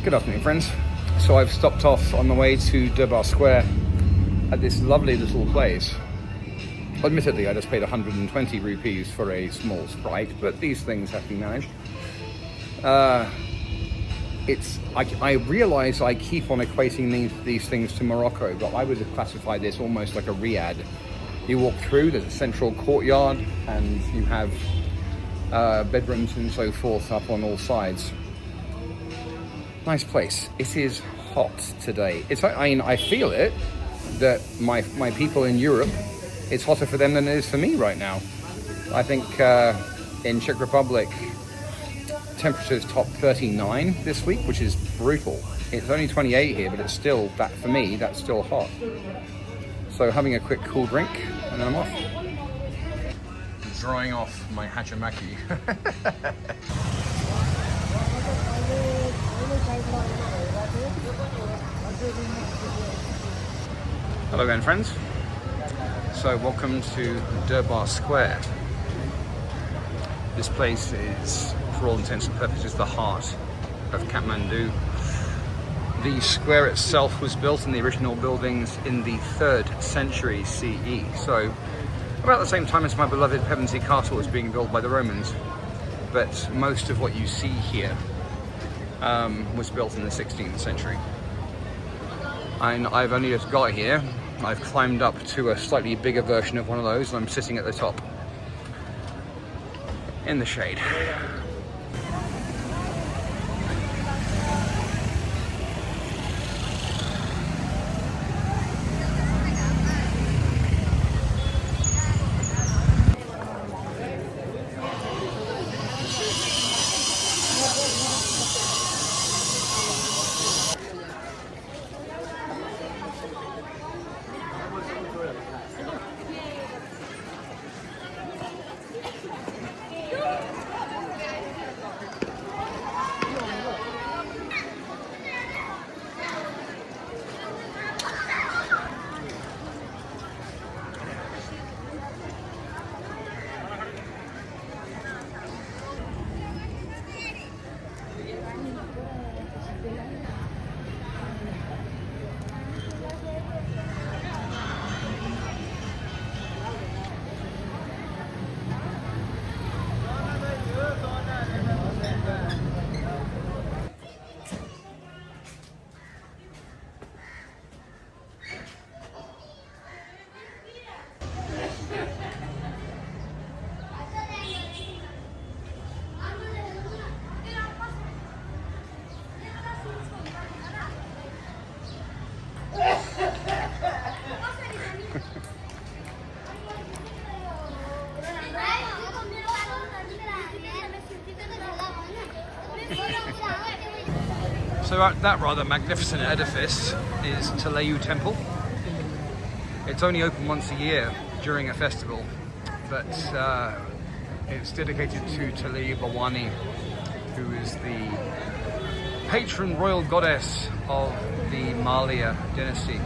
Good afternoon, friends. So I've stopped off on the way to Durbar Square at this lovely little place. Admittedly, I just paid 120 rupees for a small Sprite, but these things have to be managed. I realise I keep on equating these things to Morocco, but I would classify this almost like a riad. You walk through, there's a central courtyard, and you have bedrooms and so forth up on all sides. Nice place. It is hot today. I feel it, that my people in Europe, it's hotter for them than it is for me right now. I think in Czech Republic, temperatures top 39 this week, which is brutal. It's only 28 here, but it's still, for me, that's still hot. So having a quick cool drink, and then I'm off. Drying off my hachimaki. Hello again, friends. So welcome to Durbar Square. This place is, for all intents and purposes, the heart of Kathmandu. The square itself was built in the original buildings in the 3rd century CE. So about the same time as my beloved Pevensey Castle was being built by the Romans. But most of what you see here was built in the 16th century. And I've only just got here. I've climbed up to a slightly bigger version of one of those, and I'm sitting at the top in the shade. So that rather magnificent edifice is Talayu Temple. It's only open once a year during a festival, but it's dedicated to Talayu Bawani, who is the patron royal goddess of the Malia dynasty.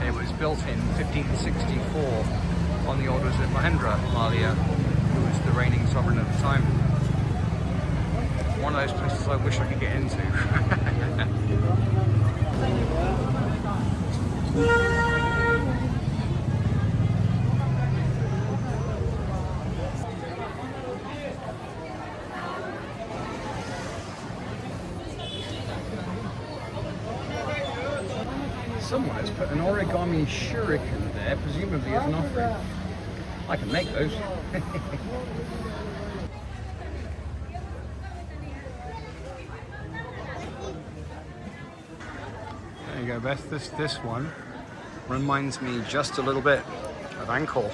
It was built in 1564 on the orders of Mahendra Malia, who was the reigning sovereign at the time. One of those places I wish I could get into. Someone has put an origami shuriken there, presumably as an offering. I can make those. There you go, Beth. This one reminds me just a little bit of Angkor.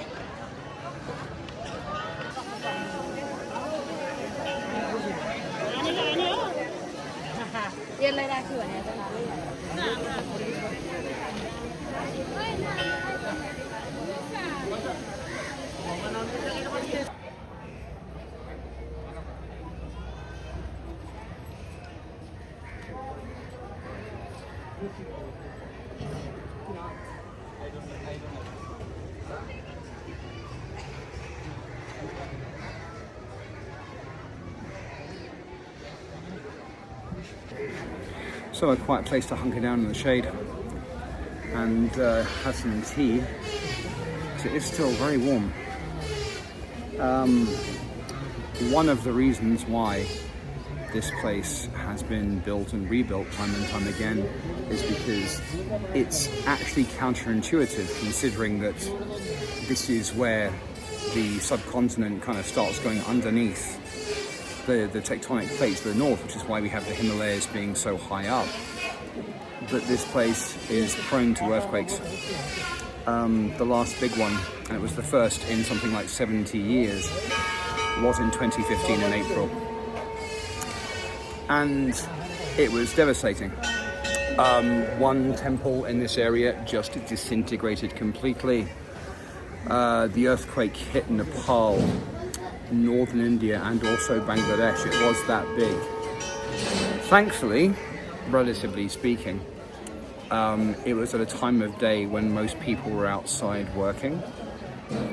also a quiet place to hunker down in the shade and have some tea. It is still very warm. One of the reasons why this place has been built and rebuilt time and time again is because it's actually counterintuitive, considering that this is where the subcontinent kind of starts going underneath the tectonic plates to the north, which is why we have the Himalayas being so high up. But this place is prone to earthquakes. The last big one, and it was the first in something like 70 years, was in 2015 in April. And it was devastating. One temple in this area just disintegrated completely. The earthquake hit Nepal, northern India, and also Bangladesh. It was that big. Thankfully, relatively speaking, it was at a time of day when most people were outside working,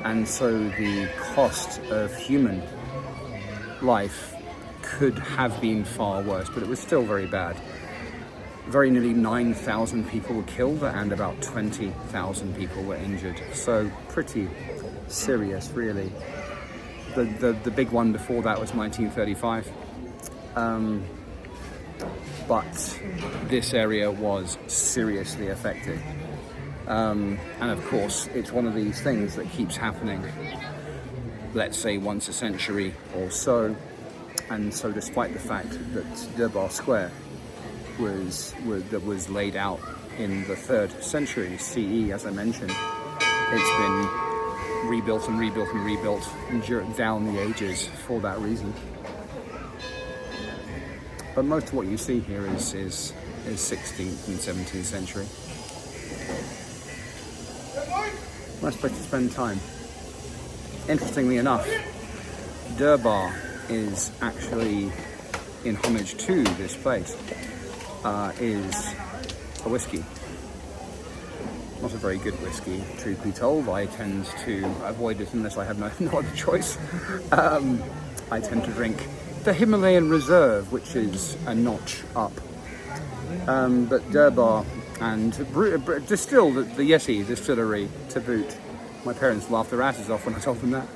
and so the cost of human life could have been far worse, but it was still very bad. Very nearly 9,000 people were killed and about 20,000 people were injured. So pretty serious, really. The big one before that was 1935. But this area was seriously affected. And of course, it's one of these things that keeps happening, let's say once a century or so. And so despite the fact that Durbar Square was laid out in the 3rd century CE, as I mentioned, it's been rebuilt and rebuilt and rebuilt down the ages for that reason. But most of what you see here is 16th and 17th century. Nice place to spend time. Interestingly enough, Durbar is actually, in homage to this place, is a whiskey. Not a very good whiskey, truth be told. I tend to avoid it unless I have no other choice. I tend to drink the Himalayan Reserve, which is a notch up. But Durbar and distilled at the Yeti distillery to boot. My parents laughed their asses off when I told them that.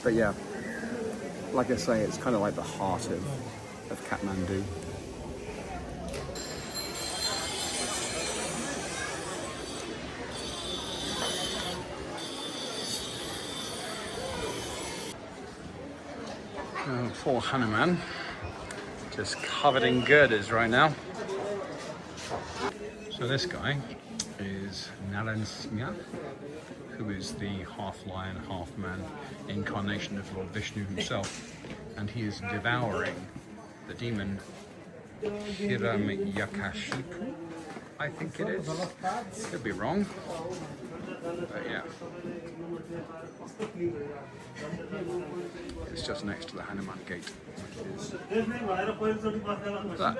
But yeah, like I say, it's kind of like the heart of Kathmandu. Poor Hanuman, just covered in girders right now. So this guy is Narasimha, who is the half lion, half man incarnation of Lord Vishnu himself, and he is devouring the demon Hiranyakashipu, I think it is. Could be wrong, but yeah. It's just next to the Hanuman gate, which is that.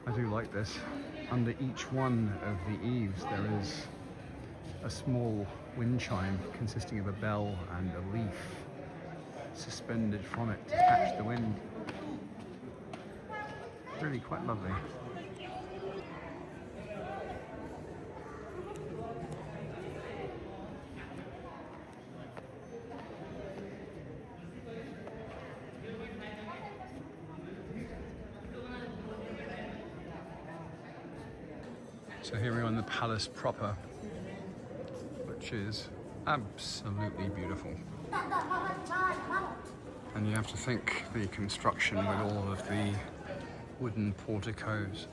I do like this. Under each one of the eaves there is a small wind chime consisting of a bell and a leaf suspended from it to catch the wind. Really quite lovely. So here we are in the palace proper, which is absolutely beautiful. And you have to think the construction with all of the wooden porticos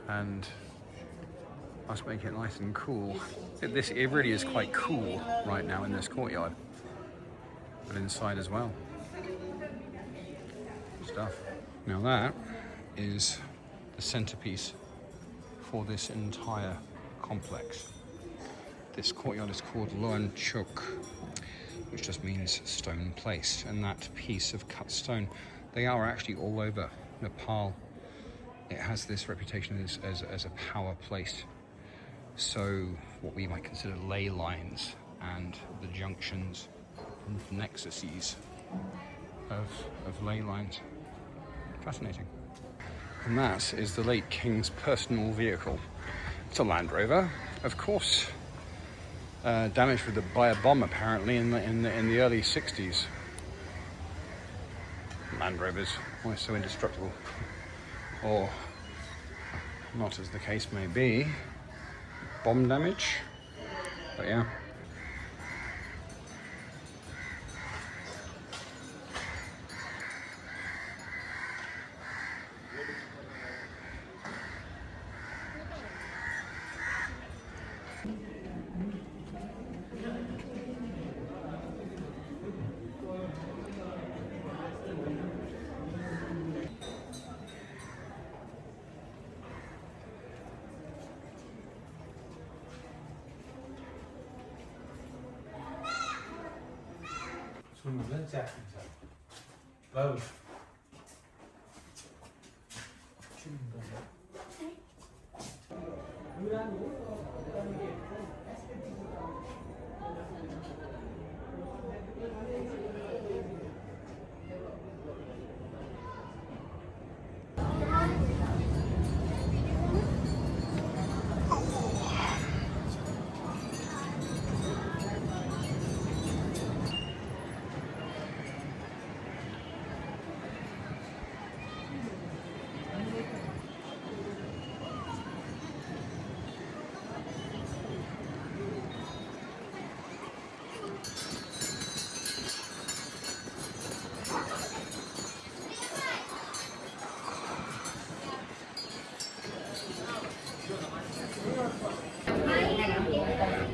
and must make it nice and cool. It really is quite cool right now in this courtyard, but inside as well. Good stuff. Now that is the centerpiece for this entire complex. This courtyard is called Loan Chuk, which just means stone place, and that piece of cut stone, they are actually all over Nepal. it has this reputation as a power place. So what we might consider ley lines and the junctions and nexuses of ley lines. Fascinating. And that is the late King's personal vehicle. It's a Land Rover, of course, damaged by a bomb apparently in the early 60s. Land Rovers, why so indestructible? Or not, as the case may be. Bomb damage, but yeah.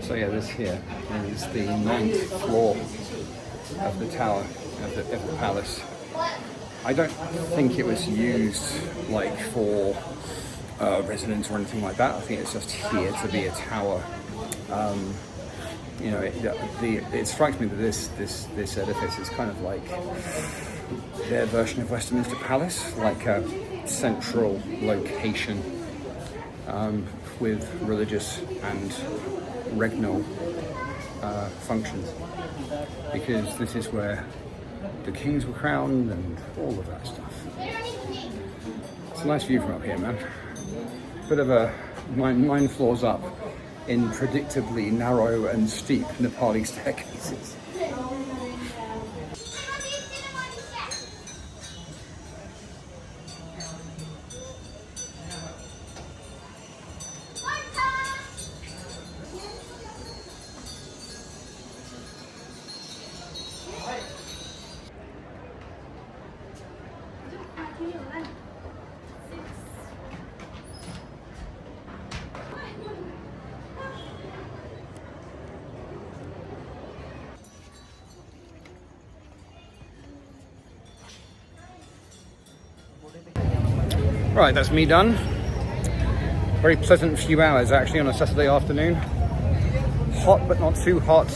So yeah, this here is the 9th floor of the tower, of the palace. I don't think it was used like for residence or anything like that. I think it's just here to be a tower. You know, it strikes me that this edifice is kind of like their version of Westminster Palace, like a central location with religious and regnal functions, because this is where the kings were crowned and all of that stuff. It's a nice view from up here, man. Bit of a nine floors up in predictably narrow and steep Nepali staircases. Right, that's me done. Very pleasant few hours actually on a Saturday afternoon. Hot but not too hot.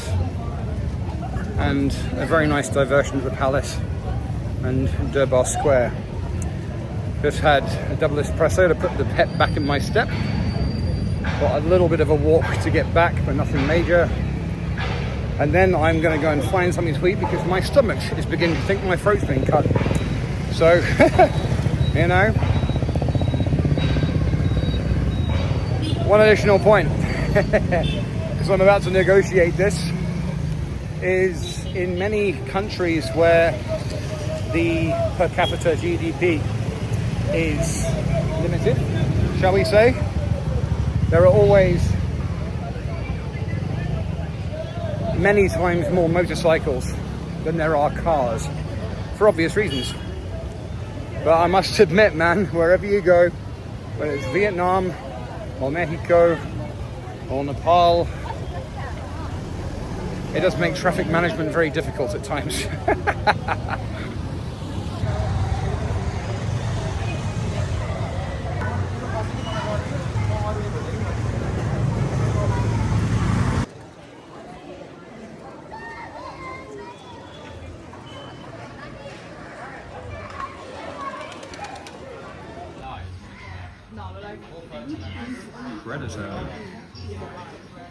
And a very nice diversion of the palace and Durbar Square. Just had a double espresso to put the pep back in my step. Got a little bit of a walk to get back, but nothing major. And then I'm going to go and find something to eat because my stomach is beginning to think my throat's been cut. So, you know. One additional point, because I'm about to negotiate this, is in many countries where the per capita GDP is limited, shall we say, there are always many times more motorcycles than there are cars, for obvious reasons. But I must admit, man, wherever you go, whether it's Vietnam, or Mexico, or Nepal, it does make traffic management very difficult at times. Predator.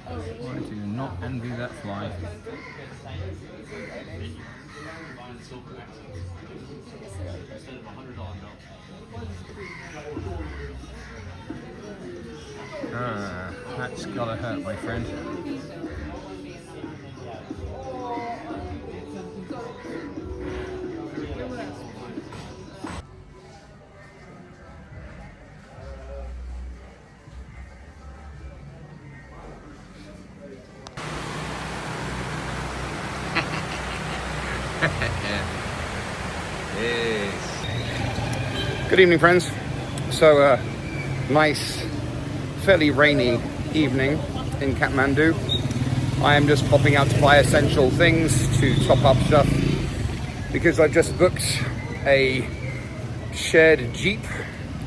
I do not envy that fly. Ah, that's gotta hurt, my friend. Yes. Good evening, friends. So, nice, fairly rainy evening in Kathmandu. I am just popping out to buy essential things to top up stuff because I've just booked a shared jeep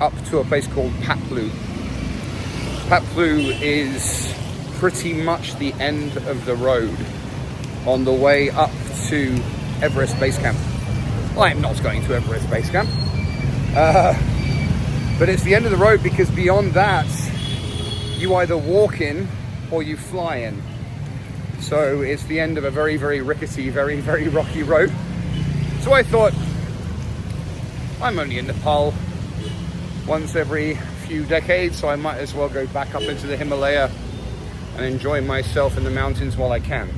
up to a place called Patlu. Patlu is pretty much the end of the road on the way up to Everest Base Camp. Well, I'm not going to Everest Base Camp, but it's the end of the road because beyond that, you either walk in or you fly in. So it's the end of a very, very rickety, very, very rocky road. So I thought, I'm only in Nepal once every few decades, so I might as well go back up into the Himalaya and enjoy myself in the mountains while I can.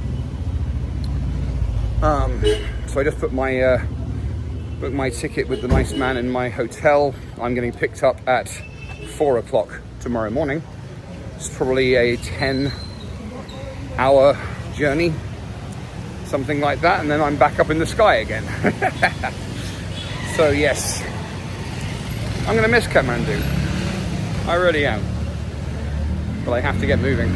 So I just put my booked my ticket with the nice man in my hotel. I'm getting picked up at 4 o'clock tomorrow morning. It's probably a 10-hour journey, something like that, and then I'm back up in the sky again. So yes, I'm gonna miss Kathmandu. I really am, but I have to get moving.